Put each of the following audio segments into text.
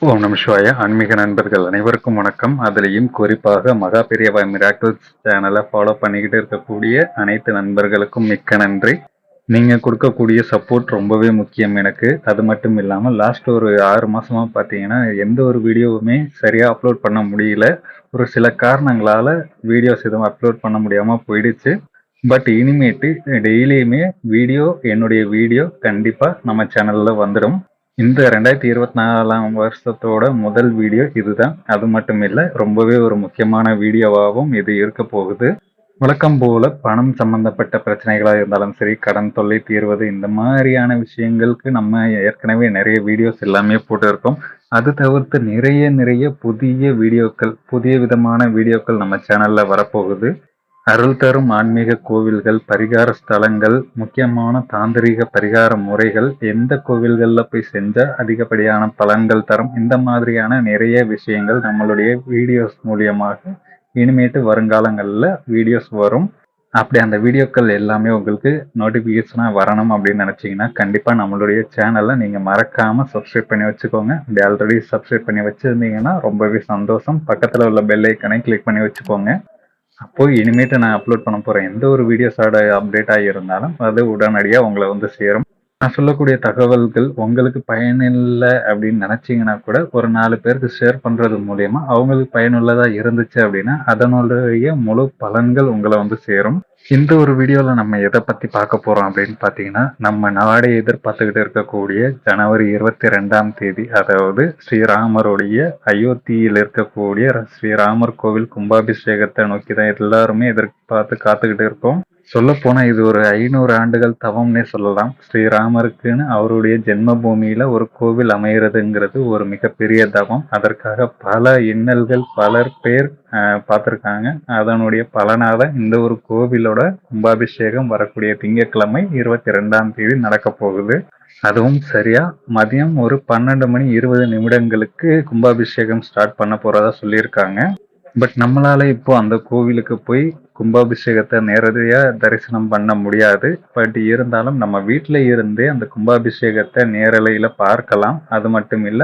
ஓம் நம சிவாய. ஆன்மீக நண்பர்கள் அனைவருக்கும் வணக்கம். அதுலேயும் குறிப்பாக மகா பெரியவா மிராக்கிள்ஸ் சேனலை ஃபாலோ பண்ணிக்கிட்டு இருக்கக்கூடிய அனைத்து நண்பர்களுக்கும் மிக்க நன்றி. நீங்கள் கொடுக்கக்கூடிய சப்போர்ட் ரொம்பவே முக்கியம் எனக்கு. அது மட்டும் இல்லாமல் லாஸ்ட் ஒரு 6 மாசமா பார்த்தீங்கன்னா எந்த ஒரு வீடியோவுமே சரியாக அப்லோட் பண்ண முடியல. ஒரு சில காரணங்களால் வீடியோஸ் எதுவும் அப்லோட் பண்ண முடியாமல் போயிடுச்சு. பட் இனிமேட்டு டெய்லியுமே என்னுடைய வீடியோ கண்டிப்பாக நம்ம சேனலில் வந்துடும். இந்த 2024ஆம் வருஷத்தோட முதல் வீடியோ இதுதான். அது மட்டும் இல்ல, ரொம்பவே ஒரு முக்கியமான வீடியோவாகவும் இது இருக்க போகுது. வழக்கம் போல பணம் சம்பந்தப்பட்ட பிரச்சனைகளா இருந்தாலும் சரி, கடன் தொல்லை தீர்வது, இந்த மாதிரியான விஷயங்களுக்கு நம்ம ஏற்கனவே நிறைய வீடியோஸ் எல்லாமே போட்டிருக்கோம். அது தவிர்த்து நிறைய புதிய வீடியோக்கள், புதிய விதமான வீடியோக்கள் நம்ம சேனல்ல வரப்போகுது. அருள் தரும் ஆன்மீக கோவில்கள், பரிகார ஸ்தலங்கள், முக்கியமான தாந்திரீக பரிகார முறைகள், எந்த கோவில்கள்ல போய் செஞ்சா அதிகப்படியான பலன்கள் தரும், இந்த மாதிரியான நிறைய விஷயங்கள் நம்மளுடைய வீடியோஸ் மூலியமாக இனிமேட்டு வருங்காலங்கள்ல வீடியோஸ் வரும். அப்படி அந்த வீடியோக்கள் எல்லாமே உங்களுக்கு நோட்டிபிகேஷனா வரணும் அப்படின்னு நினைச்சீங்கன்னா கண்டிப்பா நம்மளுடைய சேனலை நீங்க மறக்காம சப்ஸ்கிரைப் பண்ணி வச்சுக்கோங்க. அப்படி ஆல்ரெடி சப்ஸ்கிரைப் பண்ணி வச்சிருந்தீங்கன்னா ரொம்பவே சந்தோஷம். பக்கத்துல உள்ள பெல் ஐக்கனை கிளிக் பண்ணி வச்சுக்கோங்க. அப்போ இனிமேட்டு நான் அப்லோட் பண்ண போற எந்த ஒரு வீடியோஸோட அப்டேட் ஆகியிருந்தாலும் அது உடனடியாக உங்களை வந்து சேரும். நான் சொல்லக்கூடிய தகவல்கள் உங்களுக்கு பயனில்ல அப்படின்னு நினைச்சீங்கன்னா கூட ஒரு 4 பேருக்கு ஷேர் பண்றது மூலியமா அவங்களுக்கு பயனுள்ளதா இருந்துச்சு அப்படின்னா அதனுடைய முழு பலன்கள் உங்களை வந்து சேரும். இந்த ஒரு வீடியோல நம்ம எதை பத்தி பார்க்க போறோம் அப்படின்னு பாத்தீங்கன்னா, நம்ம நாடே எதிர்பார்த்துக்கிட்டு இருக்கக்கூடிய ஜனவரி 22ஆம் தேதி, அதாவது ஸ்ரீராமருடைய அயோத்தியில் இருக்கக்கூடிய ஸ்ரீராமர் கோவில் கும்பாபிஷேகத்தை நோக்கி தான் எல்லாருமே எதிர்பார்த்து காத்துக்கிட்டு இருக்கோம். சொல்ல போனா இது ஒரு 500 ஆண்டுகள் தவம்னே சொல்லலாம். ஸ்ரீராமருக்குன்னு அவருடைய ஜென்ம பூமியில ஒரு கோவில் அமைகிறதுங்கிறது ஒரு மிகப்பெரிய தவம். அதற்காக பல இன்னல்கள் பலர் பேர் பார்த்துருக்காங்க. அதனுடைய பலனாக இந்த ஒரு கோவிலோட கும்பாபிஷேகம் வரக்கூடிய திங்கட்கிழமை 22ஆம் தேதி நடக்க போகுது. அதுவும் சரியா மதியம் ஒரு 12:20 கும்பாபிஷேகம் ஸ்டார்ட் பண்ண போறதா சொல்லியிருக்காங்க. பட் நம்மளால இப்போ அந்த கோவிலுக்கு போய் கும்பாபிஷேகத்தை நேரடியா தரிசனம் பண்ண முடியாது. பட் இருந்தாலும் நம்ம வீட்டில இருந்தே அந்த கும்பாபிஷேகத்தை நேரலையில பார்க்கலாம். அது மட்டும் இல்ல,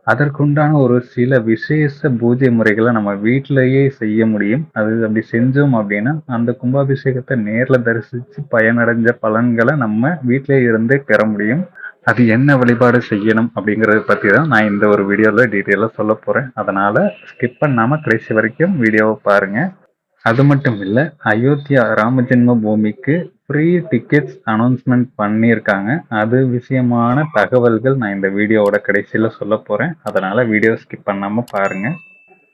அதற்குண்டான ஒரு சில விசேஷ பூஜை முறைகளை நம்ம வீட்டிலேயே செய்ய முடியும். அது அப்படி செஞ்சோம் அப்படின்னா அந்த கும்பாபிஷேகத்தை நேர்ல தரிசிச்சு பயனடைஞ்ச பலன்களை நம்ம வீட்டிலே இருந்தே பெற முடியும். அது என்ன வழிபாடு செய்யணும் அப்படிங்கறத பத்தி தான் நான் இந்த ஒரு வீடியோல டீட்டெயிலா சொல்ல போறேன். அதனால ஸ்கிப் பண்ணாம கடைசி வரைக்கும் வீடியோவை பாருங்க. அது மட்டும் இல்ல, அயோத்தியா ராமஜென்ம பூமிக்கு ஃப்ரீ டிக்கெட்ஸ் அனௌன்ஸ்மெண்ட் பண்ணியிருக்காங்க. அது விஷயமான தகவல்கள் நான் இந்த வீடியோவோட கடைசியில சொல்ல போறேன். அதனால வீடியோ ஸ்கிப் பண்ணாம பாருங்க.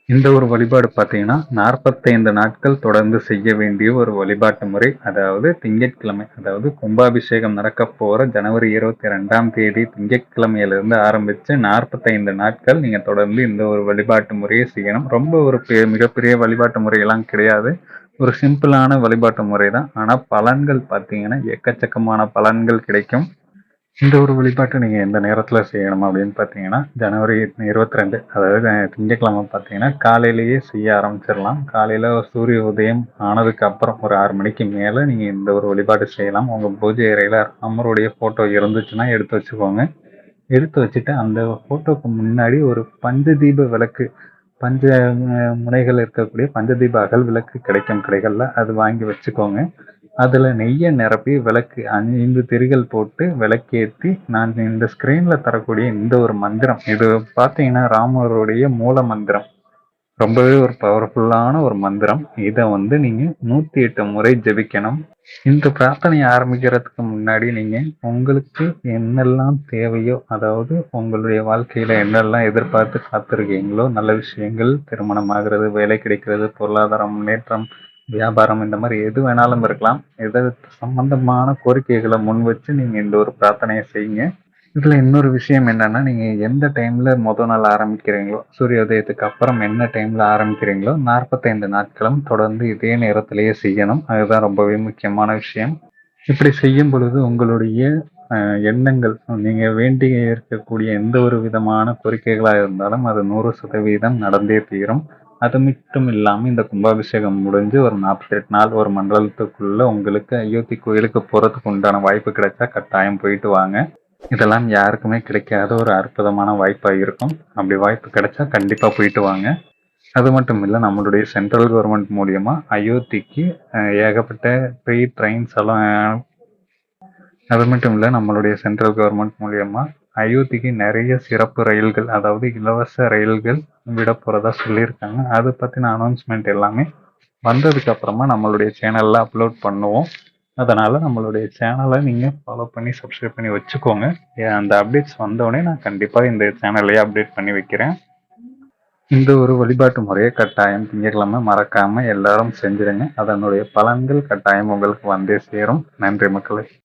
இந்த ஒரு வழிபாடு பார்த்தீங்கன்னா 45 நாட்கள் தொடர்ந்து செய்ய வேண்டிய ஒரு வழிபாட்டு முறை. அதாவது திங்கட்கிழமை, அதாவது கும்பாபிஷேகம் நடக்க போற ஜனவரி 22ஆம் தேதி திங்கட்கிழமையிலிருந்து ஆரம்பிச்சு 45 நாட்கள் நீங்க தொடர்ந்து இந்த ஒரு வழிபாட்டு முறையை செய்யணும். ரொம்ப ஒரு மிகப்பெரிய வழிபாட்டு முறையெல்லாம் கிடையாது. ஒரு சிம்பிளான வழிபாட்டு முறை தான். ஆனா பலன்கள் பார்த்தீங்கன்னா எக்கச்சக்கமான பலன்கள் கிடைக்கும். இந்த ஒரு வழிபாட்டை நீங்க எந்த நேரத்துல செய்யணும் அப்படின்னு பார்த்தீங்கன்னா, ஜனவரி 22 அதாவது திங்கட்கிழமை பார்த்தீங்கன்னா காலையிலேயே செய்ய ஆரம்பிச்சிடலாம். காலையில சூரிய உதயம் ஆனதுக்கு அப்புறம் ஒரு 6 மணிக்கு மேல நீங்க இந்த ஒரு வழிபாடு செய்யலாம். உங்க பூஜை அறையில ராமருடைய போட்டோ இருந்துச்சுன்னா எடுத்து வச்சுக்கோங்க. எடுத்து வச்சுட்டு அந்த போட்டோக்கு முன்னாடி ஒரு பஞ்சதீப விளக்கு, பஞ்ச முனைகள் இருக்கக்கூடிய பஞ்சதீப அகல் விளக்கு கிடைக்கும் கடைகள்ல, அது வாங்கி வச்சுக்கோங்க. அதுல நெய்யை நிரப்பி விளக்கு 5 திரிகள் போட்டு விளக்கேற்றி, நான் இந்த ஸ்கிரீன்ல தரக்கூடிய இந்த ஒரு மந்திரம், இது பார்த்தீங்கன்னா ராமருடைய மூல மந்திரம். ரொம்பவே ஒரு பவர்ஃபுல்லான ஒரு மந்திரம். இதை வந்து நீங்க 108 முறை ஜெபிக்கணும். இந்த பிரார்த்தனையை ஆரம்பிக்கிறதுக்கு முன்னாடி நீங்க உங்களுக்கு என்னெல்லாம் தேவையோ, அதாவது உங்களுடைய வாழ்க்கையில என்னெல்லாம் எதிர்பார்த்து காத்திருக்கீங்களோ, நல்ல விஷயங்கள், திருமணம் ஆகிறது, வேலை கிடைக்கிறது, பொருளாதார முன்னேற்றம், வியாபாரம், இந்த மாதிரி எது வேணாலும் இருக்கலாம். எது சம்பந்தமான கோரிக்கைகளை முன் வச்சு நீங்க இந்த ஒரு பிரார்த்தனையை செய்யுங்க. இதுல இன்னொரு விஷயம் என்னன்னா, நீங்க எந்த டைம்ல நாள் ஆரம்பிக்கிறீங்களோ, சூரியோதயத்துக்கு அப்புறம் என்ன டைம்ல ஆரம்பிக்கிறீங்களோ 45 நாட்களும் தொடர்ந்து இதே நேரத்திலேயே செய்யணும். அதுதான் ரொம்பவே முக்கியமான விஷயம். இப்படி செய்யும் பொழுது உங்களுடைய எண்ணங்கள், நீங்க வேண்டி இருக்கக்கூடிய எந்த ஒரு விதமான கோரிக்கைகளா இருந்தாலும் அது 100% நடந்தே தீரும். அது மட்டும் இல்லாம இந்த கும்பாபிஷேகம் முடிஞ்சு ஒரு 48 நாள் ஒரு மண்டலத்துக்குள்ள உங்களுக்கு அயோத்தி கோயிலுக்கு போறதுக்கு உண்டான வாய்ப்பு கிடைச்சா கட்டாயம் போயிட்டு வாங்க. இதெல்லாம் யாருக்குமே கிடைக்காத ஒரு அற்புதமான வாய்ப்பா இருக்கும். அப்படி வாய்ப்பு கிடைச்சா கண்டிப்பா போயிட்டு வாங்க. அது மட்டும் இல்ல, நம்மளுடைய சென்ட்ரல் கவர்மெண்ட் மூலியமா அயோத்திக்கு ஏகப்பட்ட ஃப்ரீ ட்ரெயின்ஸ் எல்லாம் அது மட்டும் இல்ல, நம்மளுடைய சென்ட்ரல் கவர்மெண்ட் மூலியமா அயோத்திக்கு நிறைய சிறப்பு ரயில்கள், அதாவது இலவச ரயில்கள் விட போறதா சொல்லியிருக்காங்க. அது பத்தின அனௌன்ஸ்மெண்ட் எல்லாமே வந்ததுக்கு அப்புறமா நம்மளுடைய சேனல்ல அப்லோட் பண்ணுவோம். அதனால நம்மளுடைய சேனலை நீங்க ஃபாலோ பண்ணி சப்ஸ்கிரைப் பண்ணி வச்சுக்கோங்க. அந்த அப்டேட்ஸ் வந்தோடனே நான் கண்டிப்பா இந்த சேனல்லையே அப்டேட் பண்ணி வைக்கிறேன். இந்த ஒரு வழிபாட்டு முறையை கட்டாயம் திங்கட்கிழமை மறக்காம எல்லாரும் செஞ்சிருங்க. அதனுடைய பலன்கள் கட்டாயம் உங்களுக்கு வந்தே சேரும். நன்றி மக்களே.